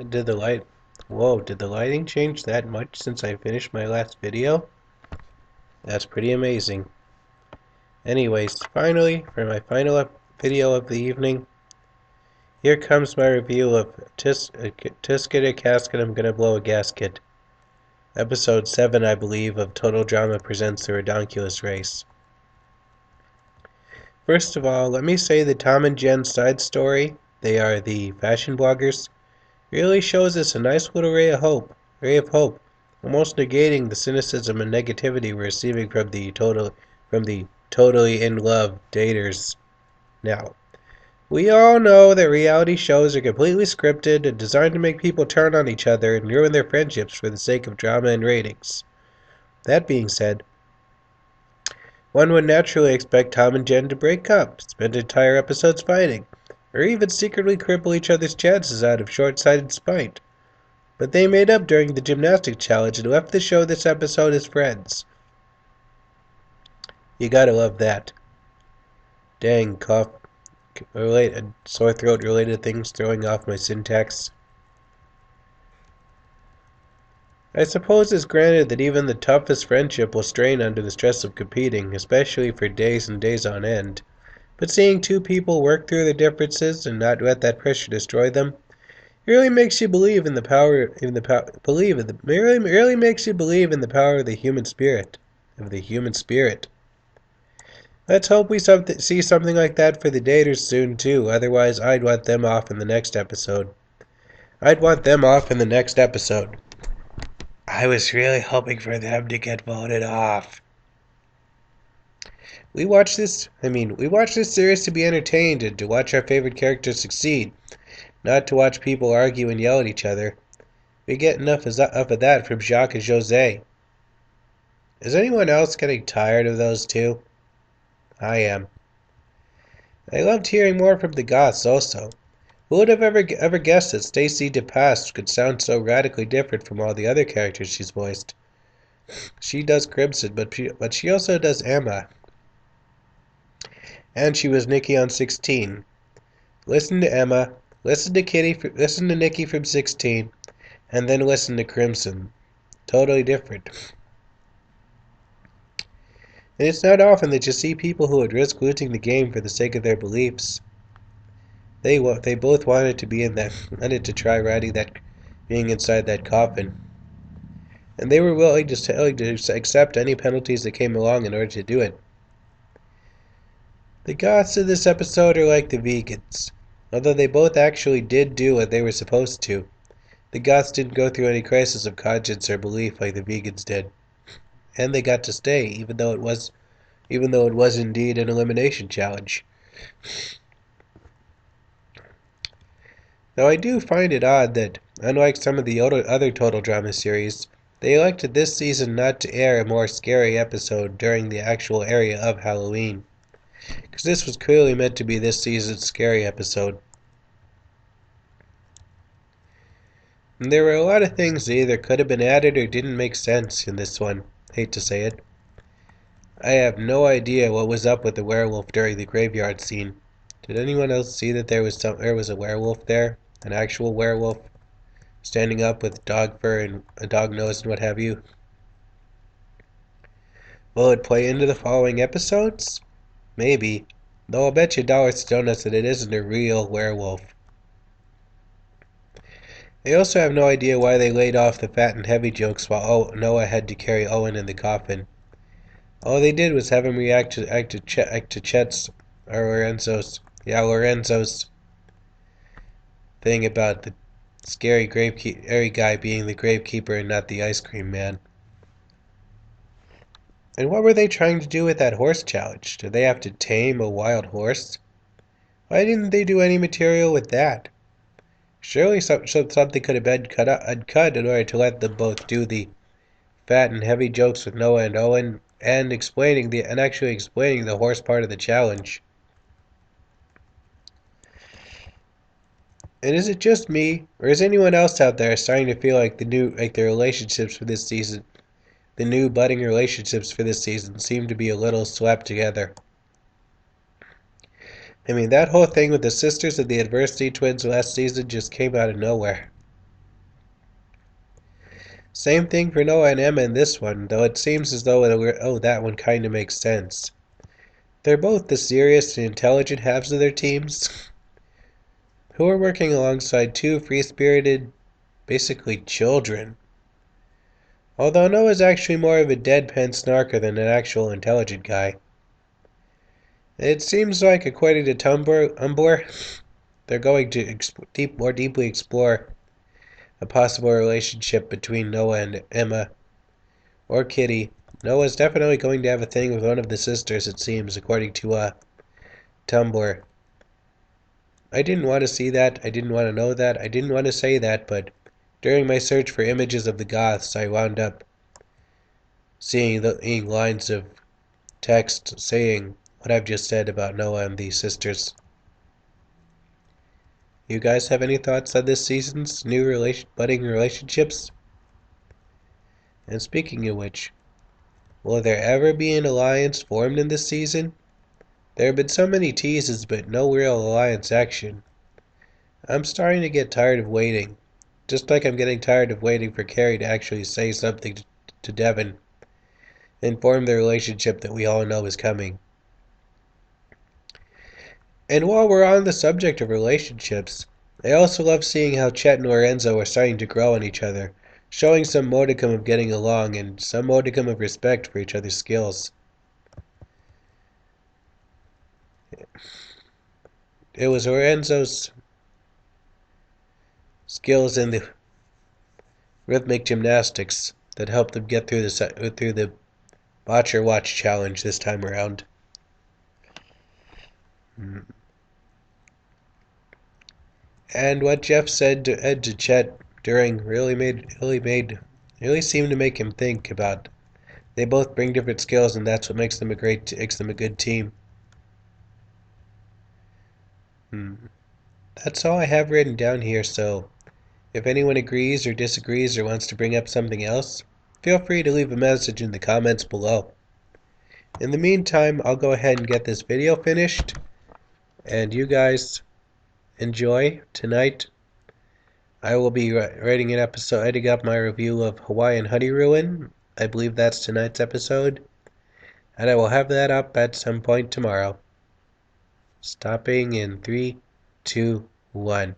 Did the light... Whoa, did the lighting change that much since I finished my last video? That's pretty amazing. Anyways, finally, for my final video of the evening, here comes my review of Tisket a Casket, I'm Gonna Blow a Gasket. Episode 7, I believe, of Total Drama Presents the Redonkulous Race. First of all, let me say that Tom and Jen's side story, they are the fashion bloggers, really shows us a nice little ray of hope, almost negating the cynicism and negativity we're receiving from the totally in love daters. Now, we all know that reality shows are completely scripted and designed to make people turn on each other and ruin their friendships for the sake of drama and ratings. That being said, one would naturally expect Tom and Jen to break up, spend entire episodes fighting, or even secretly cripple each other's chances out of short-sighted spite. But they made up during the gymnastics challenge and left the show this episode as friends. You gotta love that. Dang, sore throat related things throwing off my syntax. I suppose it's granted that even the toughest friendship will strain under the stress of competing, especially for days and days on end. But seeing two people work through their differences and not let that pressure destroy them, it really makes you believe in the power really makes you believe in the power of the human spirit. Let's hope we see something like that for the daters soon too, otherwise I'd want them off in the next episode. I was really hoping for them to get voted off. We watch this series to be entertained and to watch our favorite characters succeed, not to watch people argue and yell at each other. We get enough of that from Jacques and Jose. Is anyone else getting tired of those two? I am. I loved hearing more from the Goths also. Who would have ever guessed that Stacy DePass could sound so radically different from all the other characters she's voiced? She does Crimson, but she also does Emma. And she was Nikki on 16. Listen to Emma, listen to Nikki from 16, and then listen to Crimson. Totally different. And it's not often that you see people who would risk losing the game for the sake of their beliefs. They both wanted to try being inside that coffin. And they were willing to accept any penalties that came along in order to do it. The Goths in this episode are like the vegans. Although they both actually did do what they were supposed to, the Goths didn't go through any crisis of conscience or belief like the vegans did. And they got to stay, even though it was indeed an elimination challenge. Though I do find it odd that, unlike some of the other Total Drama series, they elected this season not to air a more scary episode during the actual area of Halloween, because this was clearly meant to be this season's scary episode. And there were a lot of things that either could have been added or didn't make sense in this one. Hate to say it. I have no idea what was up with the werewolf during the graveyard scene. Did anyone else see that there was a werewolf there? An actual werewolf? Standing up with dog fur and a dog nose and what have you? Will it play into the following episodes? Maybe. Though I'll bet you dollars to donuts that it isn't a real werewolf. I also have no idea why they laid off the fat and heavy jokes while Noah had to carry Owen in the coffin. All they did was have him react to Chet's or Lorenzo's thing about the scary guy being the gravekeeper and not the ice cream man. And what were they trying to do with that horse challenge? Did they have to tame a wild horse? Why didn't they do any material with that? Surely something could have been cut in order to let them both do the fat and heavy jokes with Noah and Owen and actually explaining the horse part of the challenge. And is it just me, or is anyone else out there starting to feel like the new budding relationships for this season seem to be a little slapped together? I mean, that whole thing with the sisters of the Adversity Twins last season just came out of nowhere. Same thing for Noah and Emma in this one, though it seems as though that one kinda makes sense. They're both the serious and intelligent halves of their teams, who are working alongside two free-spirited, basically children. Although Noah's actually more of a deadpan snarker than an actual intelligent guy. It seems like, according to Tumblr, they're going to more deeply explore a possible relationship between Noah and Emma, or Kitty. Noah's definitely going to have a thing with one of the sisters, it seems, according to Tumblr. I didn't want to see that, I didn't want to know that, I didn't want to say that, but during my search for images of the Goths, I wound up seeing lines of text saying what I've just said about Noah and the sisters. You guys have any thoughts on this season's new budding relationships? And speaking of which, will there ever be an alliance formed in this season? There have been so many teases, but no real alliance action. I'm starting to get tired of waiting, just like I'm getting tired of waiting for Carrie to actually say something to Devon and form the relationship that we all know is coming. And while we're on the subject of relationships, I also love seeing how Chet and Lorenzo are starting to grow on each other, showing some modicum of getting along and some modicum of respect for each other's skills. It was Lorenzo's skills in the rhythmic gymnastics that helped them get through the Botcher Watch challenge this time around. And what Jeff said to Chet during really seemed to make him think about. They both bring different skills, and that's what makes them a good team. That's all I have written down here, so if anyone agrees or disagrees or wants to bring up something else, feel free to leave a message in the comments below. In the meantime, I'll go ahead and get this video finished, and you guys enjoy tonight. I will be editing up my review of Hawaiian Honey Ruin. I believe that's tonight's episode, and I will have that up at some point tomorrow. Stopping in 3, 2, 1.